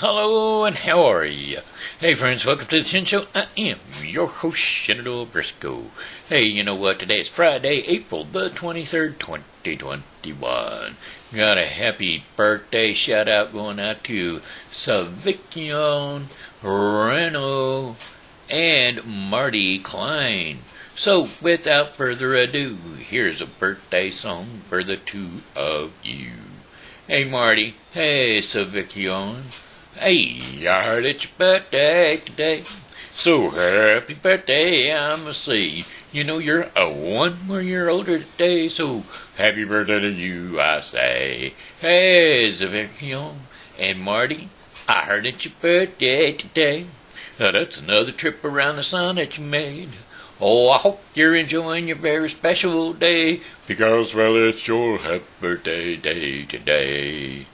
Hello, and how are you? Hey, friends, welcome to the Shen Show. I am your host, Shenandoah Briscoe. Hey, you know what? Today is Friday, April the 23rd, 2021. Got a happy birthday shout-out going out to Savacion Rano and Marty Clyne. So, without further ado, here's a birthday song for the two of you. Hey, Marty. Hey, Savacion. Hey, I heard it's your birthday today. So happy birthday, I'ma say. You know, you're one more year older today, so happy birthday to you, I say. Hey, Savacion and Marty, I heard it's your birthday today. Now, that's another trip around the sun that you made. Oh, I hope you're enjoying your very special day, because, well, it's your happy birthday day today.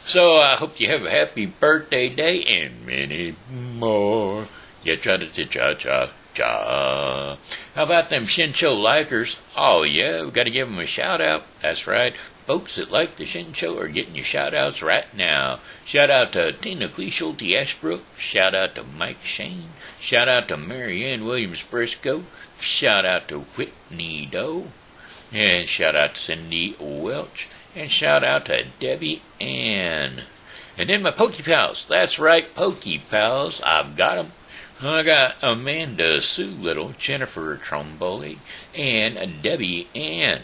So I hope you have a happy birthday day and many more. Yeah, cha-cha-cha-cha-cha. How about them Shen Show likers? Oh, yeah, we got to give them a shout-out. That's right. Folks that like the Shen Show are getting your shout-outs right now. Shout-out to Tina Kleeschulte Ashbrook. Shout-out to Mike Shane. Shout-out to Ann Willams Briscoe. Shout-out to Whitney Do. And shout-out to Cindy Welch. And shout-out to Debbie Ann. And then my Pokey Pals. That's right, Pokey Pals. I've got them. I got Amanda Sue Little, Jennifer Trombley, and Debbie Ann.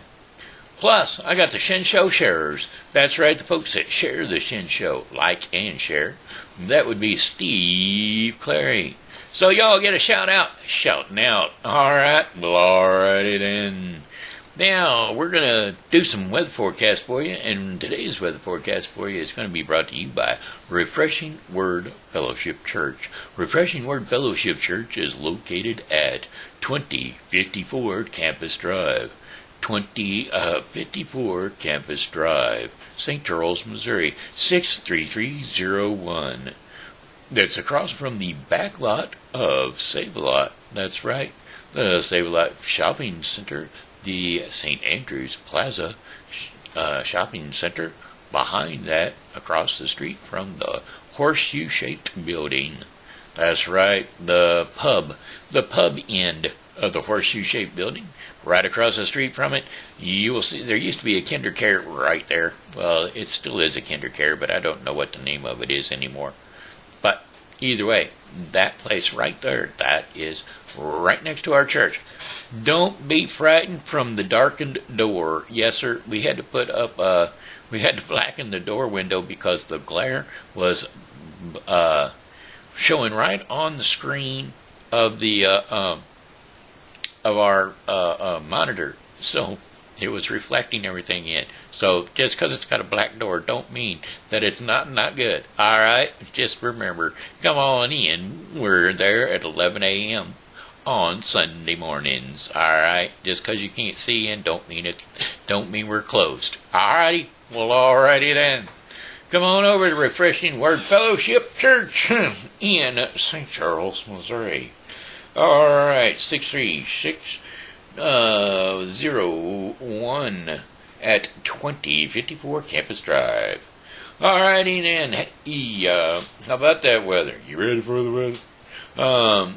Plus, I got the Shen Show sharers. That's right, the folks that share the Shen Show, like and share. That would be Steve Clary. So y'all get a shout-out. Shouting out. All right, well, alrighty then. Now, we're going to do some weather forecast for you, and today's weather forecast for you is going to be brought to you by Refreshing Word Fellowship Church. Refreshing Word Fellowship Church is located at 2054 Campus Drive. 2054 Campus Drive, St. Charles, Missouri, 63301. That's across from the back lot of Save-A-Lot. That's right, the Save-A-Lot Shopping Center, the St. Andrews Plaza Shopping Center. Behind that, across the street from the horseshoe-shaped building. That's right, the pub end of the horseshoe-shaped building. Right across the street from it, you will see there used to be a KinderCare right there. Well, it still is a KinderCare, but I don't know what the name of it is anymore. But either way, that place right there, that is right next to our church. Don't be frightened from the darkened door. Yes, sir, we had to blacken the door window because the glare was showing right on the screen of the of our monitor, so it was reflecting everything in. So just because it's got a black door don't mean that it's not good. All right, just remember, come on in. We're there at 11 a.m. on Sunday mornings. All right, just because you can't see in don't mean we're closed. All righty, well, all righty then. Come on over to Refreshing Word Fellowship Church in St. Charles, Missouri. All right, 63601 at 2054 Campus Drive. All righty then. Hey, how about that weather? You ready for the weather?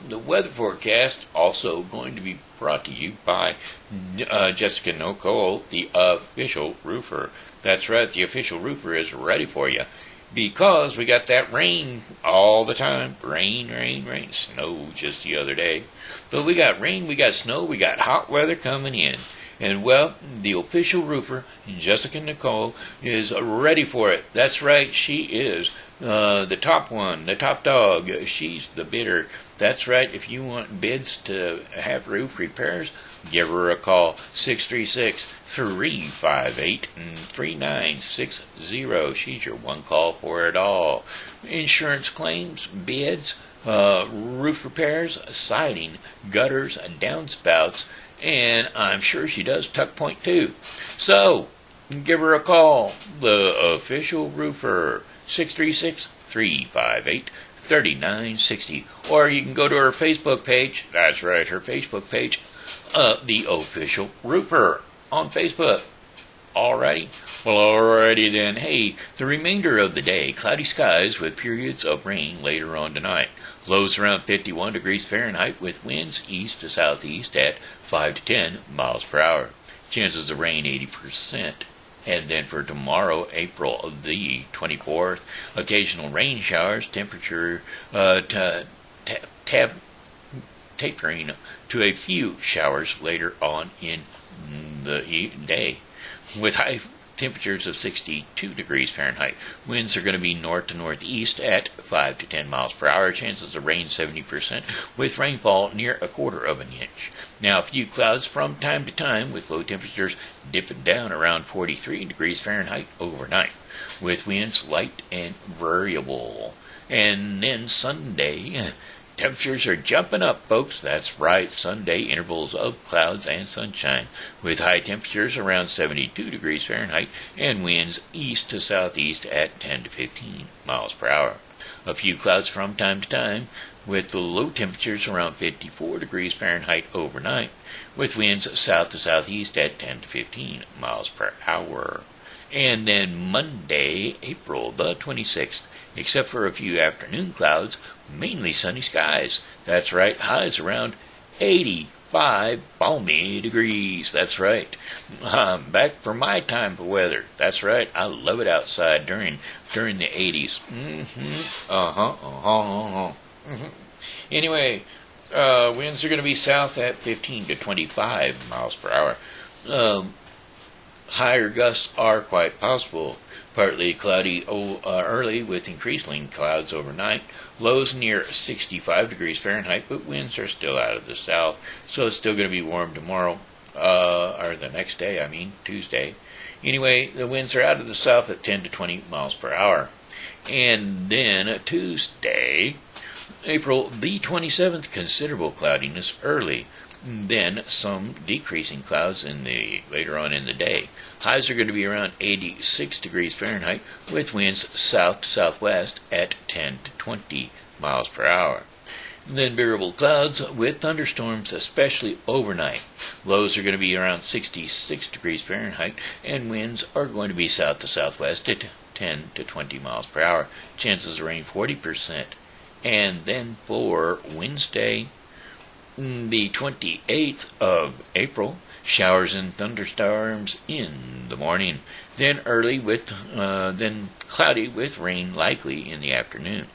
The weather forecast also going to be brought to you by Jessica Nicole, the official roofer. That's right, the official roofer is ready for you. Because we got that rain all the time. Rain. Snow just the other day. But we got rain, we got snow, we got hot weather coming in. And, well, the official roofer, Jessica Nicole, is ready for it. That's right, she is the top one, the top dog. She's the bidder. That's right, if you want bids to have roof repairs, give her a call, 636-358-3960. She's your one call for it all. Insurance claims, bids, roof repairs, siding, gutters, downspouts, and I'm sure she does tuck point too. So, give her a call, the official roofer, 636-358-3960. Or you can go to her Facebook page. That's right, her Facebook page, The Official Roofer on Facebook. Alrighty. Well, alrighty then. Hey, the remainder of the day, cloudy skies with periods of rain later on tonight. Lows around 51 degrees Fahrenheit with winds east to southeast at 5 to 10 miles per hour. Chances of rain 80%. And then for tomorrow, April the 24th, occasional rain showers, temperature tapering to a few showers later on in the day, with high temperatures of 62 degrees Fahrenheit. Winds are going to be north to northeast at 5 to 10 miles per hour. Chances of rain 70%, with rainfall near a quarter of an inch. Now, a few clouds from time to time, with low temperatures dipping down around 43 degrees Fahrenheit overnight, with winds light and variable. And then Sunday, temperatures are jumping up, folks. That's right, Sunday intervals of clouds and sunshine, with high temperatures around 72 degrees Fahrenheit and winds east to southeast at 10 to 15 miles per hour. A few clouds from time to time, with the low temperatures around 54 degrees Fahrenheit overnight, with winds south to southeast at 10 to 15 miles per hour. And then Monday, April the 26th, except for a few afternoon clouds, mainly sunny skies. That's right, highs around 85 balmy degrees. That's right. Back for my time of weather. That's right, I love it outside during the 80s. Anyway, winds are going to be south at 15 to 25 miles per hour. Higher gusts are quite possible. Partly cloudy early with increasing clouds overnight. Lows near 65 degrees Fahrenheit, but winds are still out of the south, so it's still going to be warm tomorrow, or the next day, Tuesday. Anyway, the winds are out of the south at 10 to 20 miles per hour. And then Tuesday, April the 27th, considerable cloudiness early. Then some decreasing clouds later on in the day. Highs are going to be around 86 degrees Fahrenheit with winds south to southwest at 10 to 20 miles per hour. Then variable clouds with thunderstorms, especially overnight. Lows are going to be around 66 degrees Fahrenheit and winds are going to be south to southwest at 10 to 20 miles per hour. Chances of rain 40%. And then for Wednesday, the 28th of April, showers and thunderstorms in the morning, then cloudy with rain likely in the afternoon.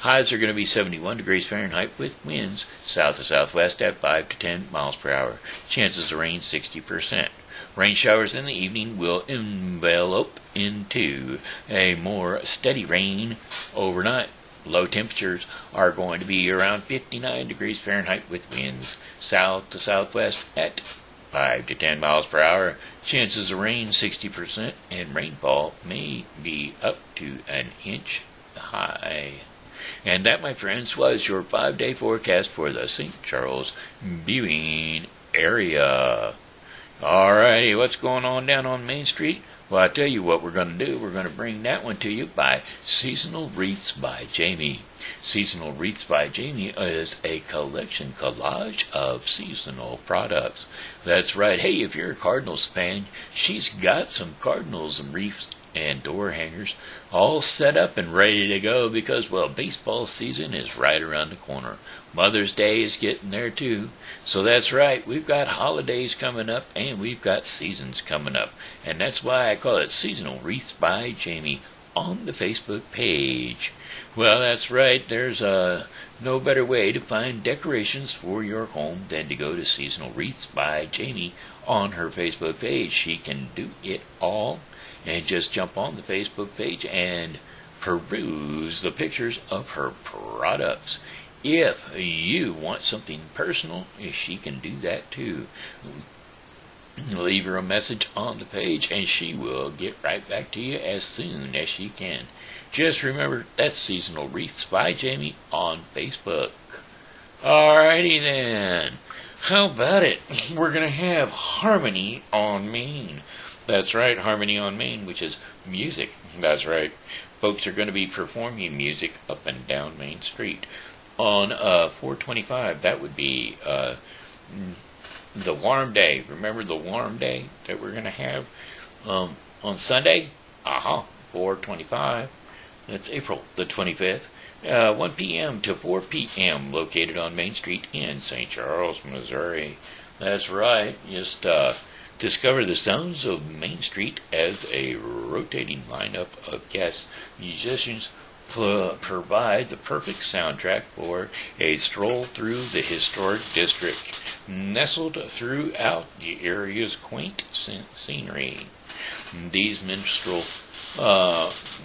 Highs are going to be 71 degrees Fahrenheit with winds south to southwest at 5 to 10 miles per hour. Chances of rain 60%. Rain showers in the evening will envelop into a more steady rain overnight. Low temperatures are going to be around 59 degrees Fahrenheit with winds south to southwest at 5 to 10 miles per hour. Chances of rain 60% and rainfall may be up to an inch high. And that, my friends, was your 5-day forecast for the St. Charles viewing area. Alrighty, what's going on down on Main Street? Well, I tell you what we're going to do. We're going to bring that one to you by Seasonal Wreaths by Jamie. Seasonal Wreaths by Jamie is a collage of seasonal products. That's right. Hey, if you're a Cardinals fan, she's got some Cardinals wreaths and door hangers all set up and ready to go because, well, baseball season is right around the corner. Mother's Day is getting there too. So that's right, we've got holidays coming up and we've got seasons coming up. And that's why I call it Seasonal Wreaths by Jamie on the Facebook page. Well, that's right, there's no better way to find decorations for your home than to go to Seasonal Wreaths by Jamie on her Facebook page. She can do it all. And just jump on the Facebook page and peruse the pictures of her products. If you want something personal, she can do that too. Leave her a message on the page and she will get right back to you as soon as she can. Just remember, that's Seasonal Wreaths by Jamie on Facebook. Alrighty then. How about it? We're going to have Harmony on Main. That's right, Harmony on Main, which is music. That's right. Folks are going to be performing music up and down Main Street. On 425, that would be the warm day. Remember the warm day that we're going to have? On Sunday, 4:25. That's April the 25th. 1 p.m. to 4 p.m. located on Main Street in St. Charles, Missouri. That's right. Just discover the sounds of Main Street as a rotating lineup of guest musicians provide the perfect soundtrack for a stroll through the historic district, nestled throughout the area's quaint scenery. These minstrel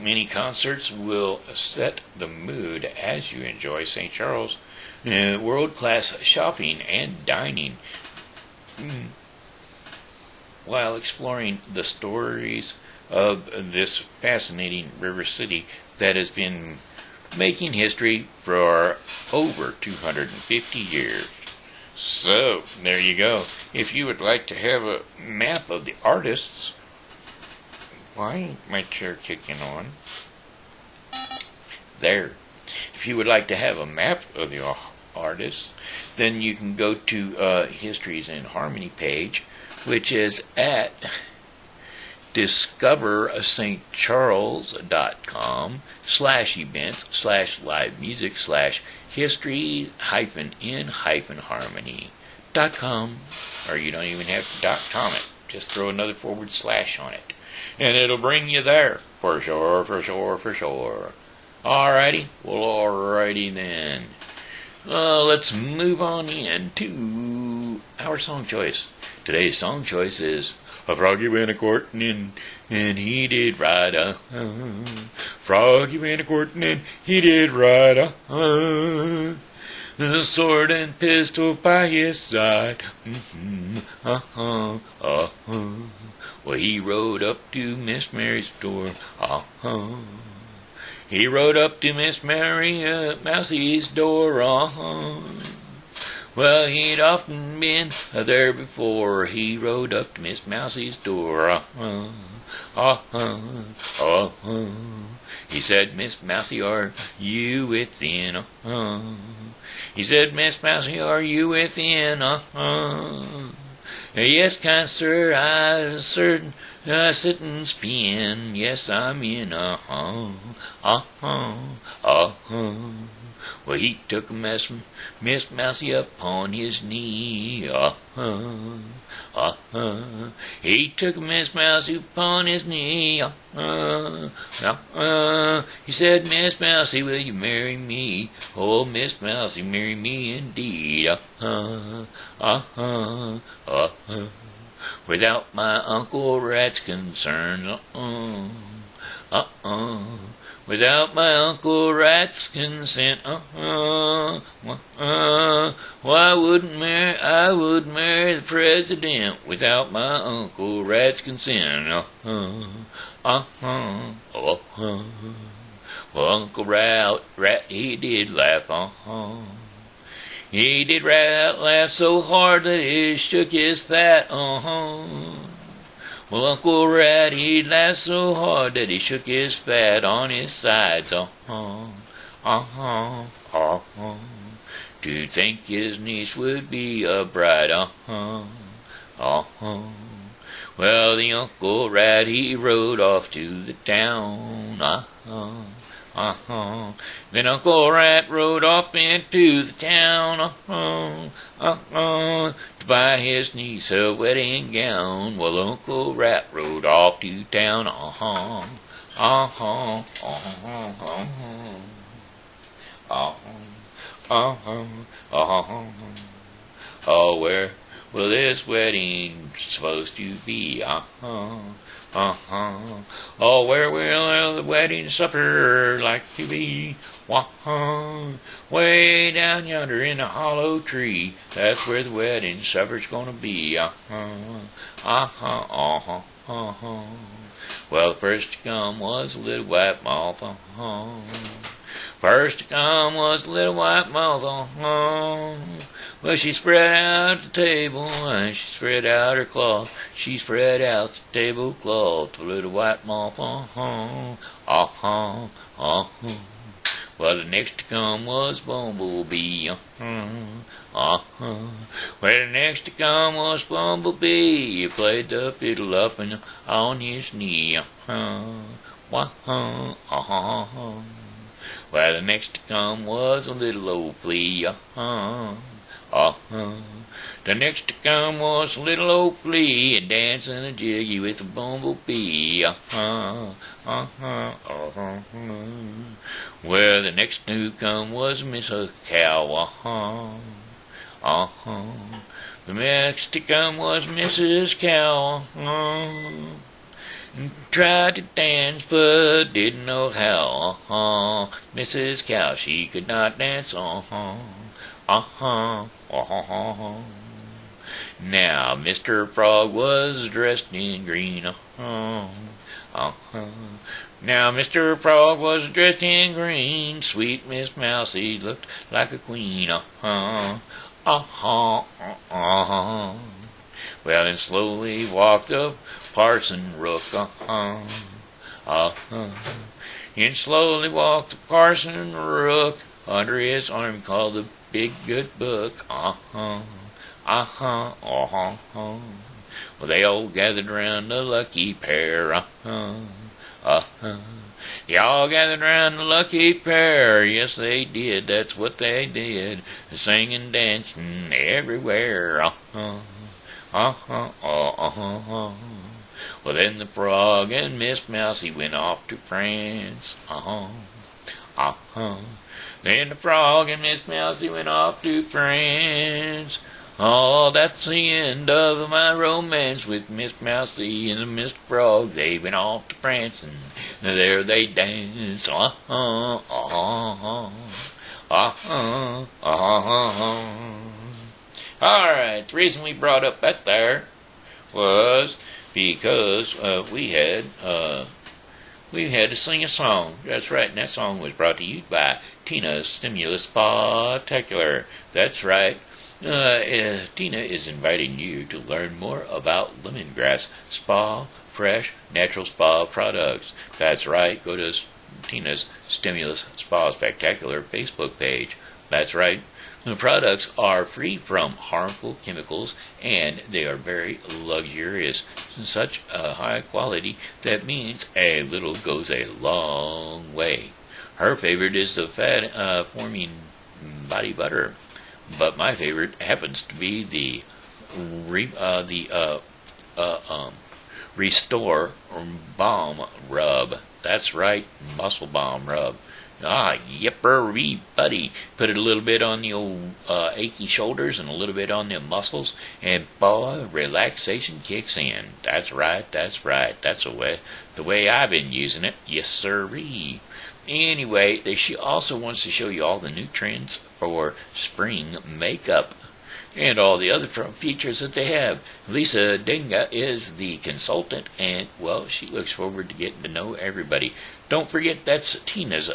mini concerts will set the mood as you enjoy St. Charles world-class shopping and dining while exploring the stories of this fascinating river city that has been making history for over 250 years. So, there you go. If you would like to have a map of the artists, why ain't my chair kicking on? There. If you would like to have a map of the artists, then you can go to Histories in Harmony page, which is at discover-st-charles.com/events/live-music/history-in-harmony.com, or you don't even have to .com it. Just throw another / on it, and it'll bring you there for sure. Alrighty, well, alrighty then. Let's move on in to our song choice. Today's song choice is "A Froggy went a-courtin' and he did right, Froggy went a-courtin' and he did right, There's a sword and pistol by his side, Well, he rode up to Miss Mary's door, He rode up to Miss Mary Mousie's door, Well, he'd often been there before. He rode up to Miss Mousie's door. He said, "Miss Mousie, are you within?" He said, "Miss Mousie, are you within?" "Yes, kind sir, I sit and spin. Yes, I'm in. Well, he took Miss Mousie upon his knee. He took Miss Mousie upon his knee. He said, "Miss Mousie, will you marry me? Oh, Miss Mousie, marry me indeed. Without my Uncle Rat's concerns. Without my Uncle Rat's consent, I wouldn't marry, I would marry the president without my Uncle Rat's consent. Well, Uncle Rat, he did laugh, He did laugh so hard that he shook his fat, Well, Uncle Rat, he laughed so hard that he shook his fat on his sides, To think his niece would be a bride, Well, the Uncle Rat, he rode off to the town, Then Uncle Rat rode off into the town, to buy his niece a wedding gown. Well, Uncle Rat rode off to town, Oh, where will this wedding supposed to be? Oh, where will the wedding supper like to be? Way down yonder in a hollow tree. That's where the wedding supper's gonna be. Well, first to come was a little white moth. First to come was a little white moth. Well, she spread out the table, and she spread out her cloth. She spread out the tablecloth, the little white moth. Well, the next to come was Bumblebee. Well, the next to come was Bumblebee. He played the fiddle up and on his knee. Well, the next to come was a little old flea. The next to come was a little old flea, dancing a jiggy with a bumblebee. Well, the next to come was Miss Cow. The next to come was Mrs. Cow. Tried to dance but didn't know how. Mrs. Cow, she could not dance. Now, Mr. Frog was dressed in green. Now, Mr. Frog was dressed in green. Sweet Miss Mousie looked like a queen. Well, then slowly walked the Parson Rook. And slowly walked the Parson Rook. Under his arm called the Big Good Book. Well, they all gathered around the lucky pair. They all gathered around the lucky pair. Yes, they did. That's what they did. Singing, dancing everywhere. Well, then the Frog and Miss Mousie went off to France. Then the Frog and Miss Mousie went off to France. Oh, that's the end of my romance with Miss Mousie and Mr. Frog. They went off to France and there they dance. All right, the reason we brought up that there was because we had to sing a song. That's right, and that song was brought to you by Tina's Stimulus Spectacular. That's right. Tina is inviting you to learn more about lemongrass spa, fresh, natural spa products. That's right. Go to Tina's Stimulus Spa Spectacular Facebook page. That's right. The products are free from harmful chemicals and they are very luxurious. Such a high quality that means a little goes a long way. Her favorite is the fat forming body butter. But my favorite happens to be the Restore Balm Rub. That's right, Muscle Balm Rub. Yipper-wee buddy. Put it a little bit on the old achy shoulders and a little bit on them muscles, and boy, relaxation kicks in. That's right, that's right. That's the way I've been using it. Yes, sirree. Anyway, she also wants to show you all the new trends for spring makeup and all the other features that they have. Lisa Denga is the consultant, and, well, she looks forward to getting to know everybody. Don't forget, that's Tina's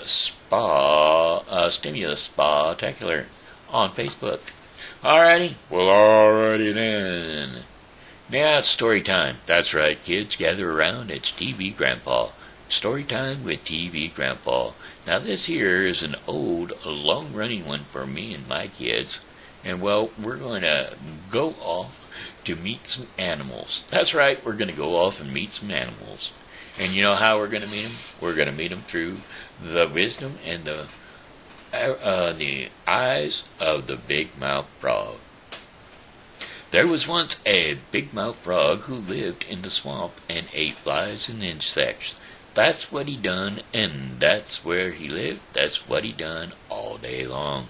Stimulus Spectacular on Facebook. Alrighty? Well, alrighty then. Now it's story time. That's right, kids. Gather around. It's TV Grandpa. Story time with TV Grandpa. Now this here is an old, long-running one for me and my kids. And, well, we're going to go off to meet some animals. That's right, we're going to go off and meet some animals. And you know how we're going to meet them? We're going to meet them through the wisdom and the eyes of the big-mouthed frog. There was once a big-mouthed frog who lived in the swamp and ate flies and insects. That's what he done, and that's where he lived. That's what he done all day long.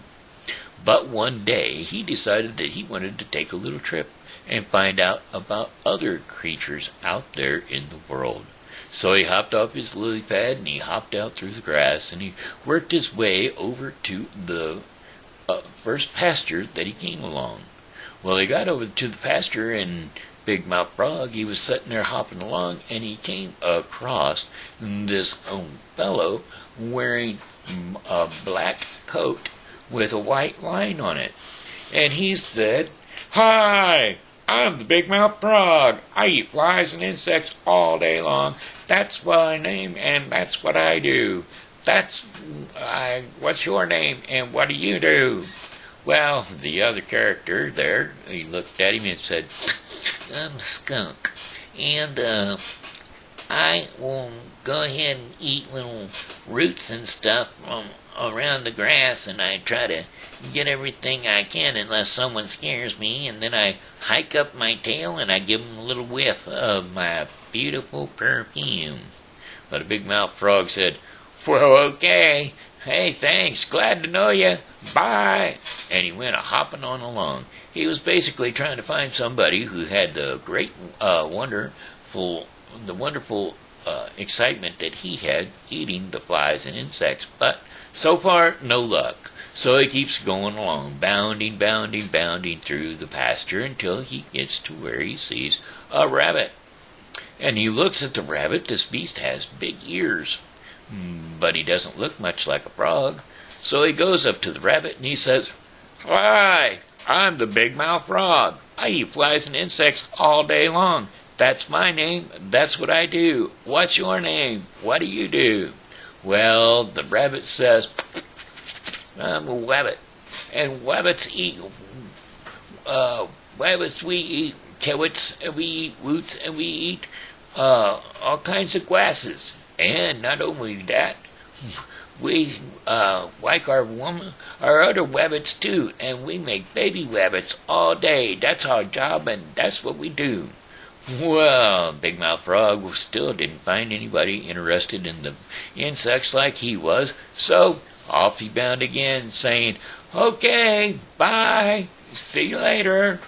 But one day, he decided that he wanted to take a little trip and find out about other creatures out there in the world. So he hopped off his lily pad, and he hopped out through the grass, and he worked his way over to the first pasture that he came along. Well, he got over to the pasture, and Big Mouth Frog, he was sitting there hopping along, and he came across this fellow wearing a black coat with a white line on it. And he said, "Hi, I'm the Big Mouth Frog. I eat flies and insects all day long. That's my name, and that's what I do." what's your name and what do you do? Well, the other character there, he looked at him and said, I'm Skunk, and I will go ahead and eat little roots and stuff around the grass, and I try to get everything I can unless someone scares me, and then I hike up my tail and I give them a little whiff of my beautiful perfume. But a big mouth frog said, well, okay. Hey, thanks. Glad to know you. Bye. And he went a-hopping on along. He was basically trying to find somebody who had the wonderful excitement that he had eating the flies and insects. But so far, no luck. So he keeps going along, bounding through the pasture until he gets to where he sees a rabbit. And he looks at the rabbit. This beast has big ears, but he doesn't look much like a frog. So he goes up to the rabbit and he says, hi, I'm the big mouth frog. I eat flies and insects all day long. That's my name. That's what I do. What's your name? What do you do? Well, the rabbit says, I'm a wabbit. And wabbits eat, we eat carrots, and we eat roots, and we eat all kinds of grasses. And not only that, we like our other wabbits too, and we make baby wabbits all day. That's our job, and that's what we do. Well, Big Mouth Frog still didn't find anybody interested in the insects like he was, so off he bound again, saying, okay, bye, see you later.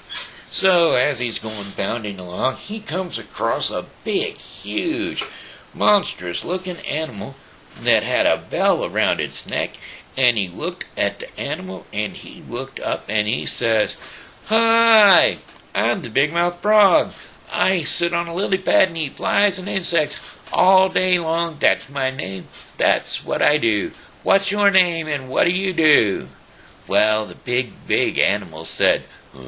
So as he's going bounding along, he comes across a big, huge, monstrous-looking animal that had a bell around its neck, and he looked at the animal, and he looked up, and he says, hi, I'm the Big Mouth Frog. I sit on a lily pad and eat flies and insects all day long. That's my name. That's what I do. What's your name and what do you do? Well, the big animal said, I'm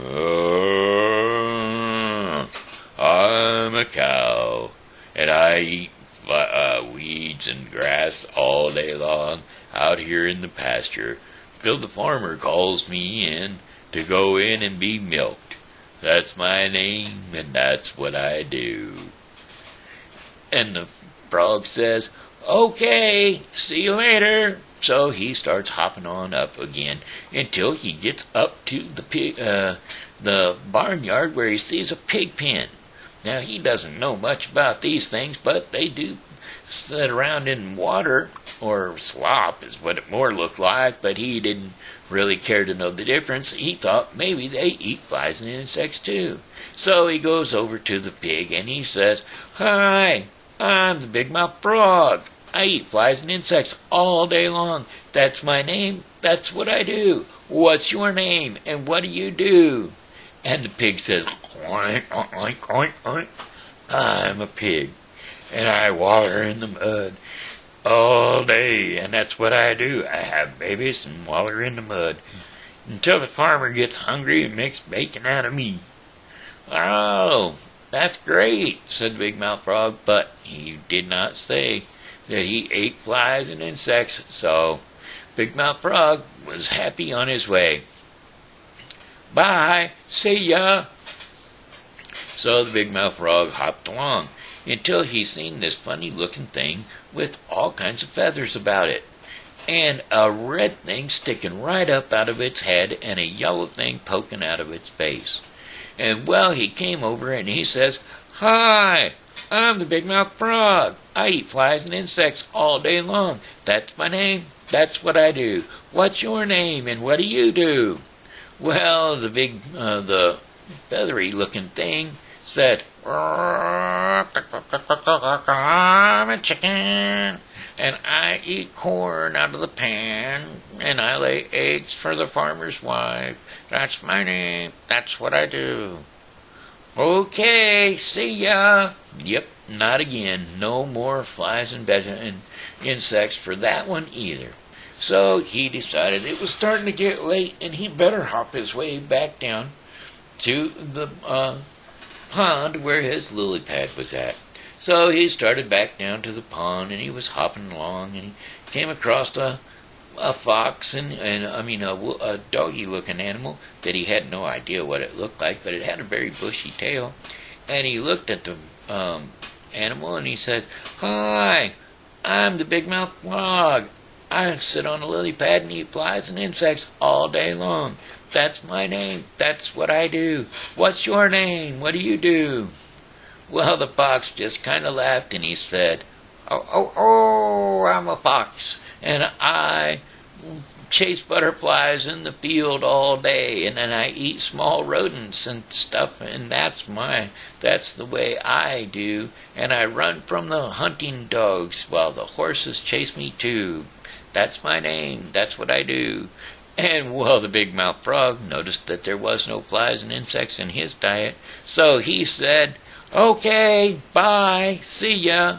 a cow, and I eat weeds and grass all day long out here in the pasture till the farmer calls me in to go in and be milked. That's my name, and that's what I do. And the frog says, okay, see you later. So he starts hopping on up again until he gets up to the barnyard where he sees a pig pen. Now, he doesn't know much about these things, but they do sit around in water, or slop is what it more looked like, but he didn't really care to know the difference. He thought maybe they eat flies and insects too. So he goes over to the pig and he says, hi, I'm the Big Mouth Frog. I eat flies and insects all day long. That's my name. That's what I do. What's your name and what do you do? And the pig says, oink, oink, oink, oink. I'm a pig, and I water in the mud all day, and that's what I do. I have babies and water in the mud until the farmer gets hungry and makes bacon out of me. Oh, that's great, said the Big Mouth Frog, but he did not say that he ate flies and insects, so Big Mouth Frog was happy on his way. Bye, see ya. So the Big Mouth Frog hopped along until he seen this funny-looking thing with all kinds of feathers about it, and a red thing sticking right up out of its head, and a yellow thing poking out of its face. And well, he came over and he says, hi, I'm the Big Mouth Frog. I eat flies and insects all day long. That's my name. That's what I do. What's your name and what do you do? Well, the feathery-looking thing said, I'm a chicken, and I eat corn out of the pan, and I lay eggs for the farmer's wife. That's my name. That's what I do. Okay, see ya. Yep, not again. No more flies and insects for that one either. So he decided it was starting to get late, and he better hop his way back down to the pond where his lily pad was at. So he started back down to the pond, and he was hopping along, and he came across a fox a doggy-looking animal that he had no idea what it looked like, but it had a very bushy tail. And he looked at the animal, and he said, "Hi, I'm the big-mouthed frog. I sit on a lily pad and eat flies and insects all day long. That's my name. That's what I do. What's your name? What do you do?" Well, the fox just kind of laughed, and he said, Oh, I'm a fox, and I chase butterflies in the field all day, and then I eat small rodents and stuff, and that's the way I do, and I run from the hunting dogs while the horses chase me too. That's my name. That's what I do. And, well, the big-mouthed frog noticed that there was no flies and insects in his diet, so he said, "Okay, bye, see ya."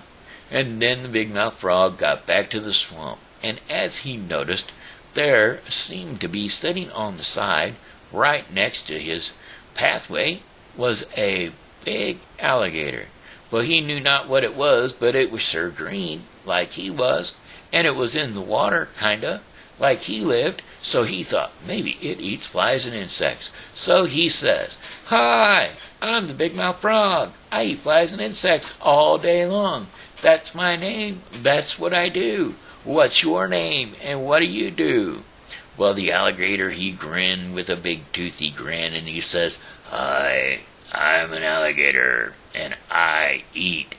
And then the big-mouthed frog got back to the swamp, and as he noticed, there seemed to be sitting on the side, right next to his pathway, was a big alligator. Well, he knew not what it was, but it was sure green, like he was, and it was in the water, kinda, like he lived, so he thought maybe it eats flies and insects. So he says, "Hi, I'm the big-mouthed frog. I eat flies and insects all day long. That's my name. That's what I do. What's your name, and what do you do?" Well, the alligator, he grinned with a big toothy grin, and he says, "Hi, I'm an alligator, and I eat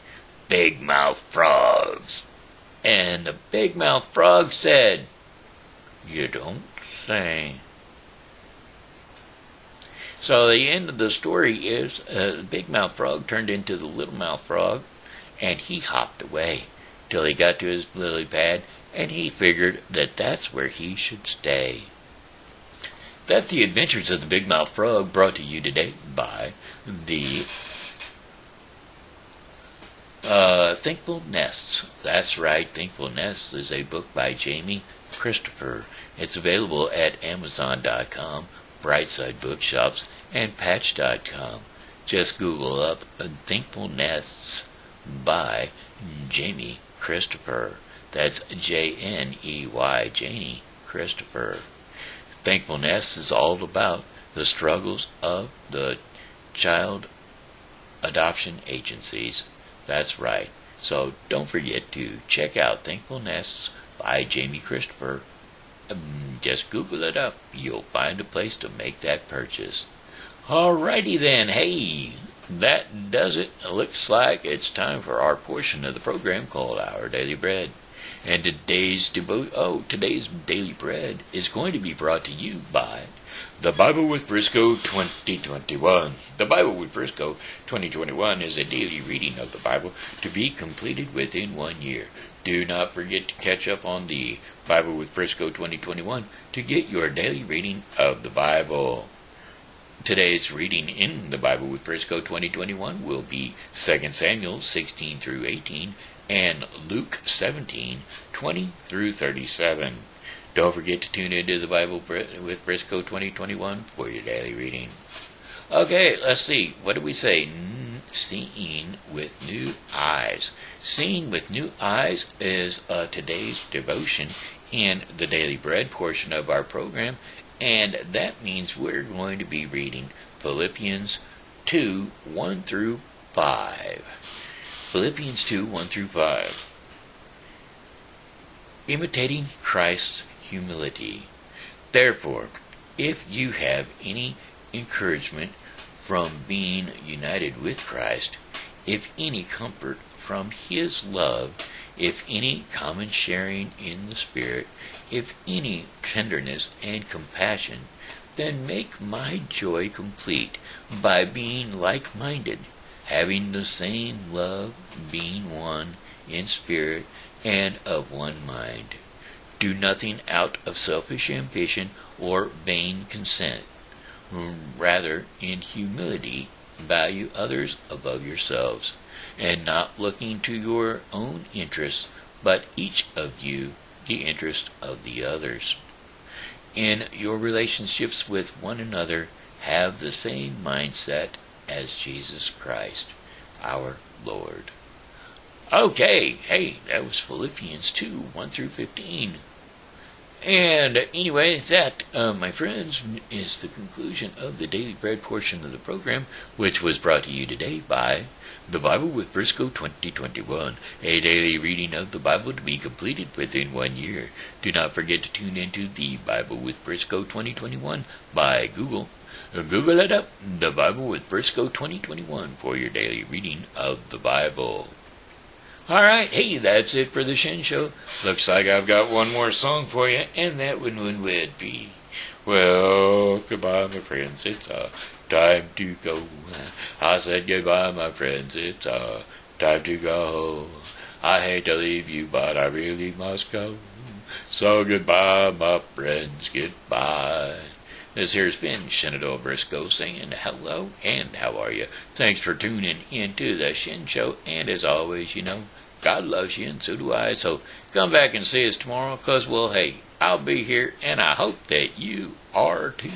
big-mouthed frogs." And the big-mouthed frog said, "You don't say." So the end of the story is the big-mouthed frog turned into the little-mouthed frog, and he hopped away till he got to his lily pad, and he figured that that's where he should stay. That's the adventures of the big-mouthed frog, brought to you today by the Thankful Nests. That's right, Thankful Nests is a book by Jamie Christopher. It's available at Amazon.com, Brightside Bookshops, and Patch.com. Just Google up Thankful Nests by Jamie Christopher. That's Jney, Janie Christopher. Thankfulness is all about the struggles of the child adoption agencies. That's right. So don't forget to check out Thankfulness by Jamie Christopher. Just Google it up. You'll find a place to make that purchase. Alrighty then. Hey, that does it. Looks like it's time for our portion of the program called Our Daily Bread. And today's Daily Bread is going to be brought to you by The Bible with Briscoe 2021. The Bible with Briscoe 2021 is a daily reading of the Bible to be completed within 1 year. Do not forget to catch up on the Bible with Briscoe 2021 to get your daily reading of the Bible. Today's reading in the Bible with Briscoe 2021 will be 2 Samuel 16 through 18 and Luke 17, 20 through 37. Don't forget to tune into the Bible with Briscoe 2021 for your daily reading. Okay, let's see. What did we say? Seeing with new eyes. Seeing with new eyes is today's devotion in the daily bread portion of our program, and that means we're going to be reading Philippians 2, 1 through 5. Philippians 2, 1 through 5. Imitating Christ's humility. Therefore, if you have any encouragement from being united with Christ, if any comfort from His love, if any common sharing in the Spirit, if any tenderness and compassion, then make my joy complete by being like-minded, having the same love, being one in spirit and of one mind. Do nothing out of selfish ambition or vain conceit. Rather, in humility, value others above yourselves, and not looking to your own interests, but each of you the interest of the others. In your relationships with one another, have the same mindset as Jesus Christ, our Lord. Okay, hey, that was Philippians 2, 1 through 15. And anyway, that, my friends, is the conclusion of the Daily Bread portion of the program, which was brought to you today by The Bible with Briscoe 2021, a daily reading of the Bible to be completed within 1 year. Do not forget to tune into The Bible with Briscoe 2021 by Google. Google it up, The Bible with Briscoe 2021, for your daily reading of the Bible. Alright, hey, that's it for the Shen Show. Looks like I've got one more song for you, and that one would be, well, goodbye, my friends, it's time to go. I said goodbye, my friends, it's time to go. I hate to leave you, but I really must go. So goodbye, my friends, goodbye. This here's been Shenandoah Briscoe saying hello and how are you? Thanks for tuning into the Shen Show, and as always, you know, God loves you and so do I, so come back and see us tomorrow, because, well, hey, I'll be here and I hope that you are too.